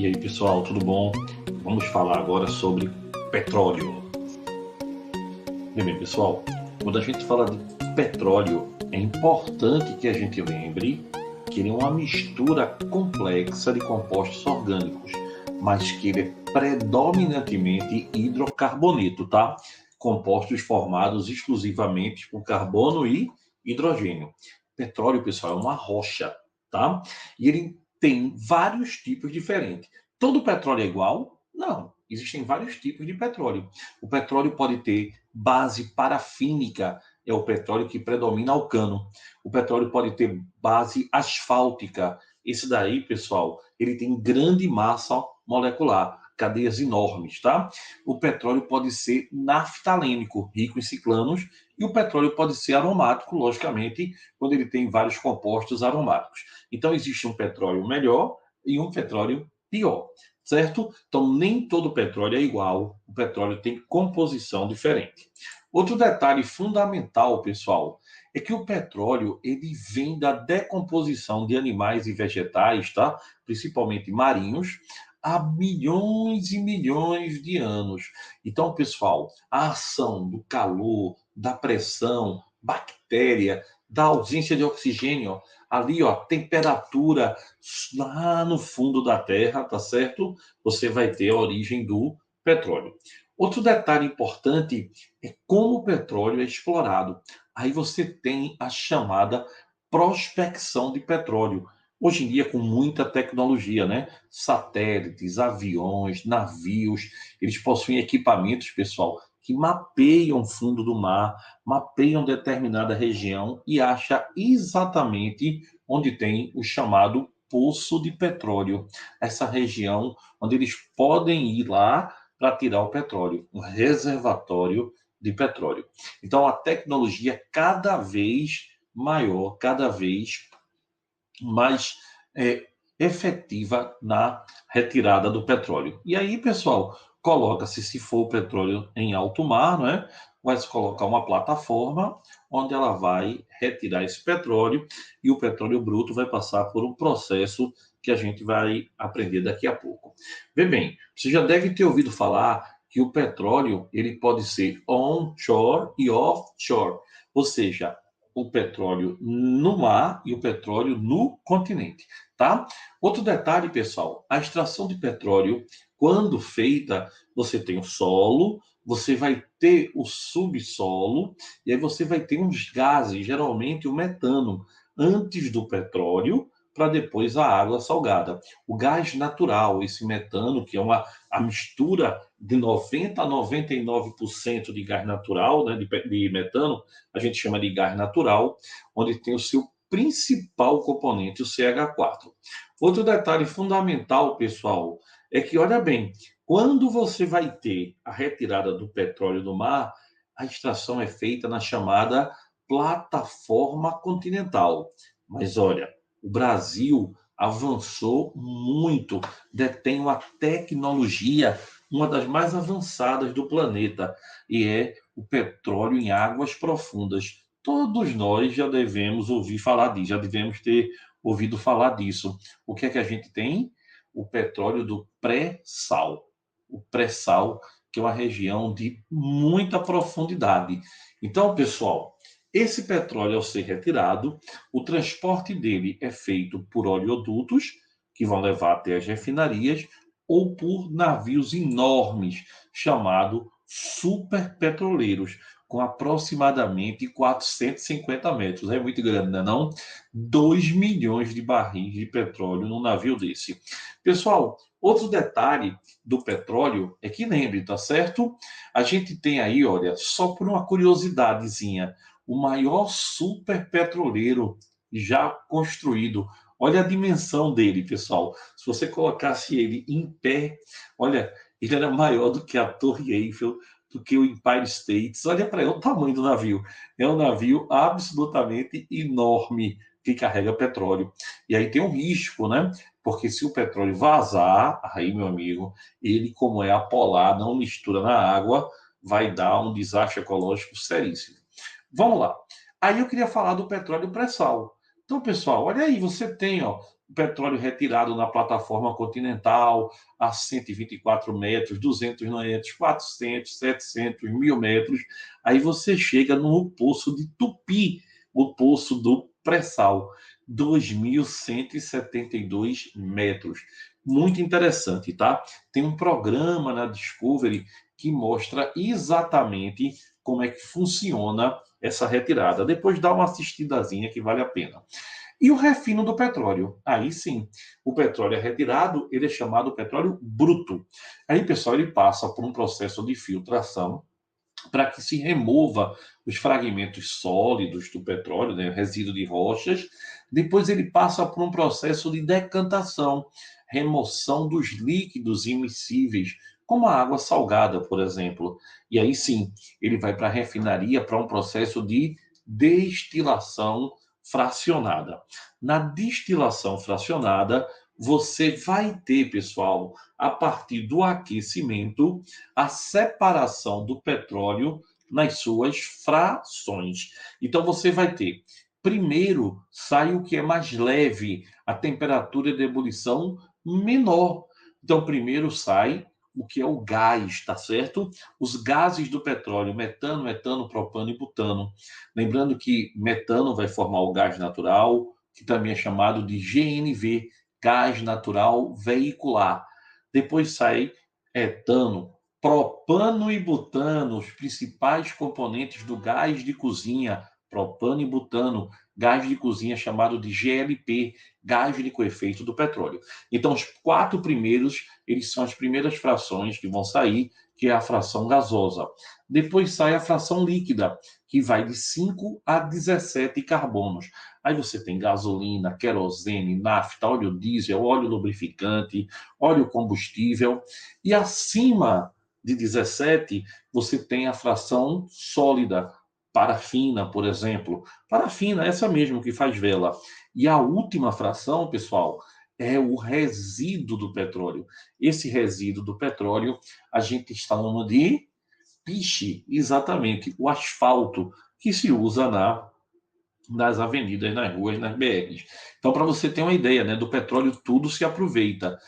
E aí, pessoal, tudo bom? Vamos falar agora sobre petróleo. Bem, pessoal, quando a gente fala de petróleo, é importante que a gente lembre que ele é uma mistura complexa de compostos orgânicos, mas que ele é predominantemente hidrocarboneto, tá? Compostos formados exclusivamente por carbono e hidrogênio. Petróleo, pessoal, é uma rocha, tá? E ele tem vários tipos diferentes. Todo petróleo é igual? Não. Existem vários tipos de petróleo. O petróleo pode ter base parafínica, é o petróleo que predomina alcano. O petróleo pode ter base asfáltica. Esse daí, pessoal, ele tem grande massa molecular, cadeias enormes, tá? O petróleo pode ser naftalênico, rico em ciclanos, e o petróleo pode ser aromático, logicamente, quando ele tem vários compostos aromáticos. Então, existe um petróleo melhor e um petróleo pior, certo? Então, nem todo petróleo é igual, o petróleo tem composição diferente. Outro detalhe fundamental, pessoal, é que o petróleo ele vem da decomposição de animais e vegetais, tá? Principalmente marinhos, há milhões e milhões de anos. Então, pessoal, a ação do calor, da pressão, bactéria, da ausência de oxigênio, ali, ó, temperatura lá no fundo da Terra, tá certo? Você vai ter a origem do petróleo. Outro detalhe importante é como o petróleo é explorado. Aí você tem a chamada prospecção de petróleo. Hoje em dia, com muita tecnologia, né? Satélites, aviões, navios, eles possuem equipamentos, pessoal, que mapeiam o fundo do mar, mapeiam determinada região e acha exatamente onde tem o chamado poço de petróleo. Essa região onde eles podem ir lá para tirar o petróleo, um reservatório de petróleo. Então, a tecnologia é cada vez maior, cada vez mais efetiva na retirada do petróleo. E aí, pessoal, coloca-se, se for o petróleo em alto mar, não é? Vai se colocar uma plataforma onde ela vai retirar esse petróleo e o petróleo bruto vai passar por um processo que a gente vai aprender daqui a pouco. Vê bem, você já deve ter ouvido falar que o petróleo ele pode ser onshore e offshore, ou seja, o petróleo no mar e o petróleo no continente, tá? Outro detalhe, pessoal, a extração de petróleo, quando feita, você tem o solo, você vai ter o subsolo, e aí você vai ter uns gases, geralmente o metano, antes do petróleo, para depois a água salgada. O gás natural, esse metano, que é a mistura de 90 a 99% de gás natural, né, de metano, a gente chama de gás natural, onde tem o seu principal componente, o CH4. Outro detalhe fundamental, pessoal, é que, olha bem, quando você vai ter a retirada do petróleo do mar, a extração é feita na chamada plataforma continental. Mas olha, o Brasil avançou muito, detém uma tecnologia, uma das mais avançadas do planeta, e é o petróleo em águas profundas. Todos nós já devemos ouvir falar disso, já devemos ter ouvido falar disso. O que é que a gente tem? O petróleo do pré-sal. O pré-sal, que é uma região de muita profundidade. Então, pessoal, esse petróleo, ao ser retirado, o transporte dele é feito por oleodutos, que vão levar até as refinarias, ou por navios enormes, chamados superpetroleiros, com aproximadamente 450 metros. É muito grande, não é não? 2 milhões de barris de petróleo num navio desse. Pessoal, outro detalhe do petróleo é que lembre, tá certo? A gente tem aí, olha, só por uma curiosidadezinha, o maior superpetroleiro já construído. Olha a dimensão dele, pessoal. Se você colocasse ele em pé, olha, ele era maior do que a Torre Eiffel, do que o Empire State. Olha para o tamanho do navio. É um navio absolutamente enorme que carrega petróleo. E aí tem um risco, né? Porque se o petróleo vazar, aí, meu amigo, ele, como é apolar, não mistura na água, vai dar um desastre ecológico seríssimo. Vamos lá. Aí eu queria falar do petróleo pré-sal. Então, pessoal, olha aí, você tem, ó, petróleo retirado na plataforma continental a 124 metros, 200 metros, 400, 700, 1.000 metros. Aí você chega no poço de Tupi, o poço do pré-sal, 2.172 metros. Muito interessante, tá? Tem um programa na Discovery que mostra exatamente como é que funciona essa retirada. Depois dá uma assistidazinha que vale a pena. E o refino do petróleo? Aí sim, o petróleo é retirado, ele é chamado petróleo bruto. Aí, pessoal, ele passa por um processo de filtração para que se remova os fragmentos sólidos do petróleo, né, resíduo de rochas. Depois ele passa por um processo de decantação, remoção dos líquidos immiscíveis, como a água salgada, por exemplo. E aí sim, ele vai para a refinaria para um processo de destilação fracionada. Na destilação fracionada, você vai ter, pessoal, a partir do aquecimento, a separação do petróleo nas suas frações. Então você vai ter, primeiro sai o que é mais leve, a temperatura de ebulição menor. Então primeiro sai o que é o gás, tá certo? Os gases do petróleo, metano, etano, propano e butano. Lembrando que metano vai formar o gás natural, que também é chamado de GNV, gás natural veicular. Depois sai etano, propano e butano, os principais componentes do gás de cozinha, propano e butano, gás de cozinha chamado de GLP, gás de liquefeito do petróleo. Então, os quatro primeiros, eles são as primeiras frações que vão sair, que é a fração gasosa. Depois sai a fração líquida, que vai de 5 a 17 carbonos. Aí você tem gasolina, querosene, nafta, óleo diesel, óleo lubrificante, óleo combustível. E acima de 17, você tem a fração sólida, parafina, por exemplo. Parafina, essa mesmo que faz vela. E a última fração, pessoal, é o resíduo do petróleo. Esse resíduo do petróleo, a gente está falando de piche, exatamente, o asfalto que se usa nas avenidas, nas ruas, nas BRs. Então, para você ter uma ideia, né, do petróleo tudo se aproveita.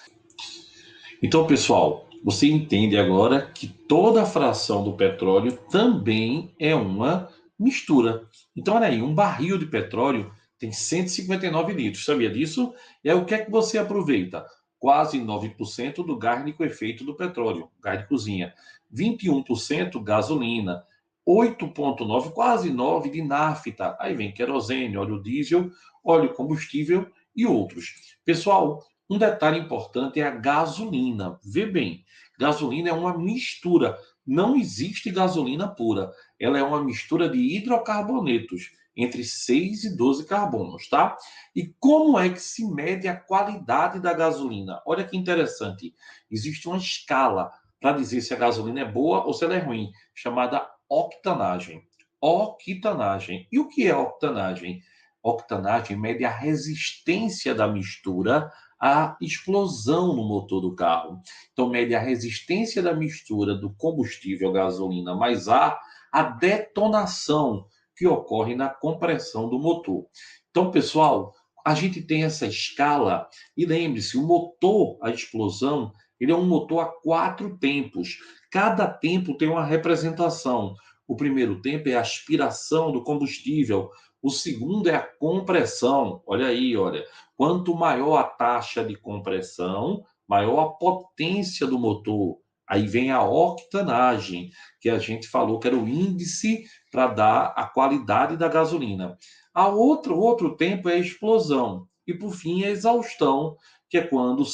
Então, pessoal, você entende agora que toda a fração do petróleo também é uma mistura. Então, olha aí, um barril de petróleo tem 159 litros, sabia disso? E aí, o que é que você aproveita? Quase 9% do gás de efeito do petróleo, gás de cozinha. 21% gasolina. 8,9%, quase 9% de nafta. Aí vem querosene, óleo diesel, óleo combustível e outros. Pessoal, um detalhe importante é a gasolina. Vê bem, gasolina é uma mistura. Não existe gasolina pura. Ela é uma mistura de hidrocarbonetos, entre 6 e 12 carbonos, tá? E como é que se mede a qualidade da gasolina? Olha que interessante. Existe uma escala para dizer se a gasolina é boa ou se ela é ruim, chamada octanagem. Octanagem. E o que é octanagem? Octanagem mede a resistência da mistura a explosão no motor do carro. Então, mede a resistência da mistura do combustível gasolina mais ar, a detonação que ocorre na compressão do motor. Então, pessoal, a gente tem essa escala e lembre-se, o motor, a explosão, ele é um motor a 4 tempos. Cada tempo tem uma representação. O primeiro tempo é a aspiração do combustível, o segundo é a compressão. Olha aí, olha. Quanto maior a taxa de compressão, maior a potência do motor. Aí vem a octanagem, que a gente falou que era o índice para dar a qualidade da gasolina. Outro tempo é a explosão. E, por fim, a exaustão, que é quando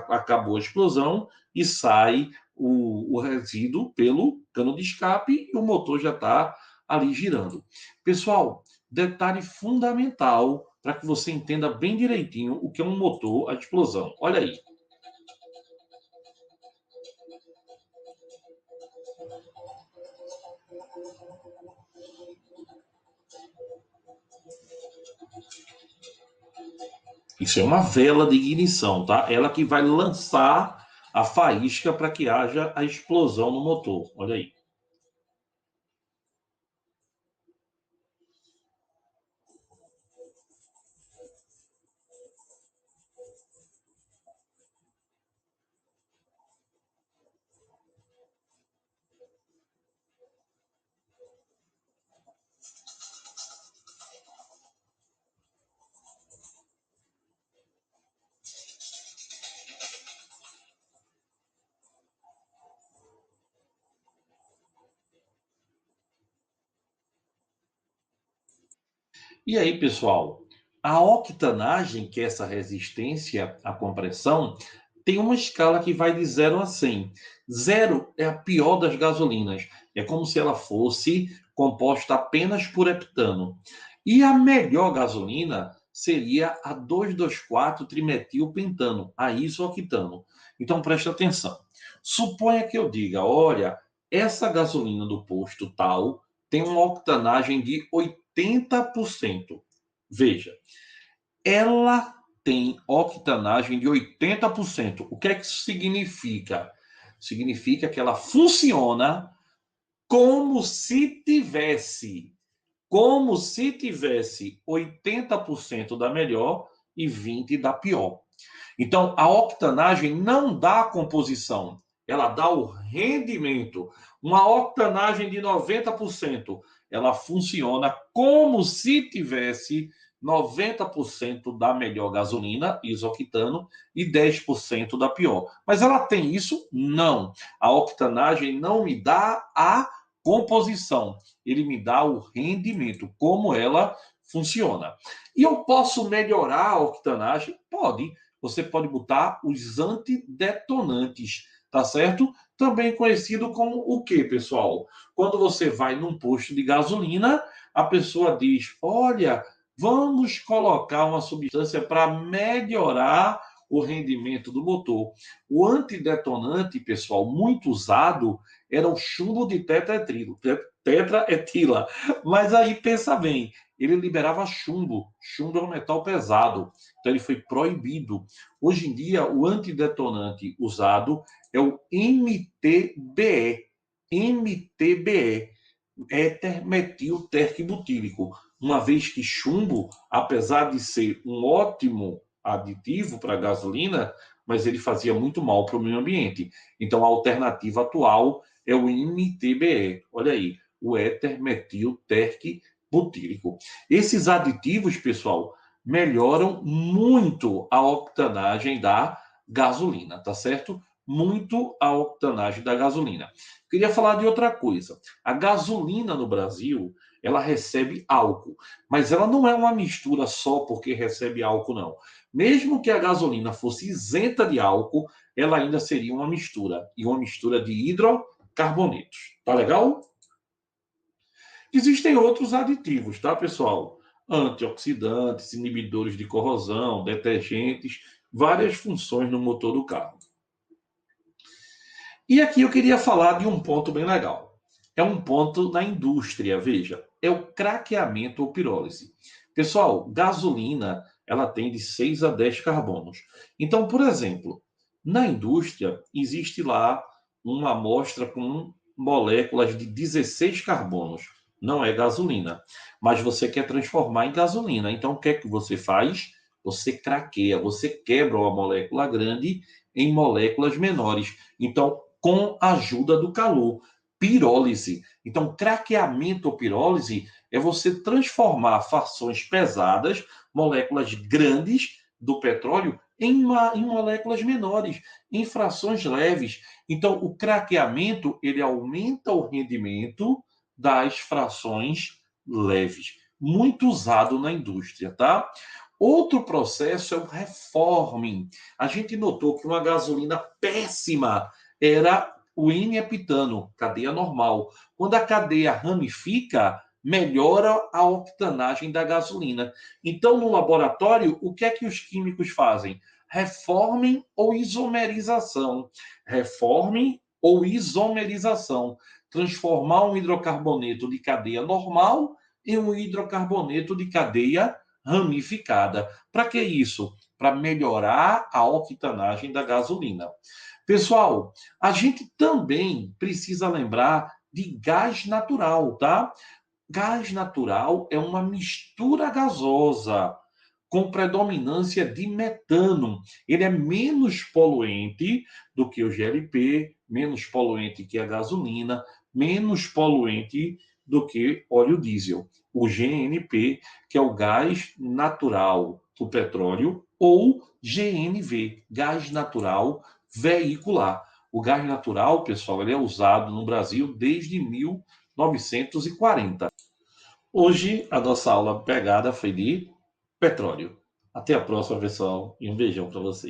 acabou a explosão e sai o resíduo pelo cano de escape e o motor já está ali girando. Pessoal, detalhe fundamental para que você entenda bem direitinho o que é um motor a explosão. Olha aí. Isso é uma vela de ignição, tá? Ela que vai lançar a faísca para que haja a explosão no motor. Olha aí. E aí, pessoal, a octanagem, que é essa resistência à compressão, tem uma escala que vai de 0 a 100. 0 é a pior das gasolinas. É como se ela fosse composta apenas por heptano. E a melhor gasolina seria a 2,2,4-trimetilpentano, a isooctano. Então, preste atenção. Suponha que eu diga, olha, essa gasolina do posto tal tem uma octanagem de 80%. Veja, ela tem octanagem de 80%. O que é que isso significa? Significa que ela funciona como se tivesse, como se tivesse 80% da melhor e 20% da pior. Então, a octanagem não dá a composição, ela dá o rendimento. Uma octanagem de 90%, ela funciona como se tivesse 90% da melhor gasolina, isoctano, e 10% da pior. Mas ela tem isso? Não. A octanagem não me dá a composição, ele me dá o rendimento, como ela funciona. E eu posso melhorar a octanagem? Pode. Você pode botar os antidetonantes, tá certo? Também conhecido como o quê, pessoal? Quando você vai num posto de gasolina, a pessoa diz: olha, vamos colocar uma substância para melhorar o rendimento do motor. O antidetonante, pessoal, muito usado era o chumbo de tetraetila. Mas aí pensa bem, ele liberava chumbo. Chumbo é um metal pesado, então ele foi proibido. Hoje em dia, o antidetonante usado é o MTBE. MTBE, éter-metil-terquibutílico. Uma vez que chumbo, apesar de ser um ótimo aditivo para a gasolina, mas ele fazia muito mal para o meio ambiente. Então, a alternativa atual é o MTBE. Olha aí, o éter-metil-terquibutílico. Esses aditivos, pessoal, melhoram muito a octanagem da gasolina, tá certo? Muito a octanagem da gasolina. Queria falar de outra coisa. A gasolina no Brasil, ela recebe álcool, mas ela não é uma mistura só porque recebe álcool, não. Mesmo que a gasolina fosse isenta de álcool, ela ainda seria uma mistura, e uma mistura de hidrocarbonetos. Tá legal? Existem outros aditivos, tá, pessoal? Antioxidantes, inibidores de corrosão, detergentes, várias funções no motor do carro. E aqui eu queria falar de um ponto bem legal. É um ponto na indústria, veja, é o craqueamento ou pirólise. Pessoal, gasolina, ela tem de 6 a 10 carbonos. Então, por exemplo, na indústria, existe lá uma amostra com moléculas de 16 carbonos. Não é gasolina, mas você quer transformar em gasolina. Então, o que é que você faz? Você craqueia, você quebra uma molécula grande em moléculas menores. Então, com a ajuda do calor. Pirólise. Então, craqueamento ou pirólise é você transformar frações pesadas, moléculas grandes do petróleo, em moléculas menores, em frações leves. Então, o craqueamento ele aumenta o rendimento das frações leves. Muito usado na indústria, tá? Outro processo é o reforming. A gente notou que uma gasolina péssima era o N-heptano, cadeia normal. Quando a cadeia ramifica, melhora a octanagem da gasolina. Então, no laboratório, o que é que os químicos fazem? Reformem ou isomerização. Reformem ou isomerização. Transformar um hidrocarboneto de cadeia normal em um hidrocarboneto de cadeia ramificada. Para que isso? Para melhorar a octanagem da gasolina. Pessoal, a gente também precisa lembrar de gás natural, tá? Gás natural é uma mistura gasosa com predominância de metano. Ele é menos poluente do que o GLP, menos poluente que a gasolina, menos poluente do que óleo diesel. O GNP, que é o gás natural do petróleo, ou GNV, gás natural veicular. O gás natural, pessoal, ele é usado no Brasil desde 1940. Hoje a nossa aula pegada foi de petróleo. Até a próxima, pessoal, e um beijão para vocês.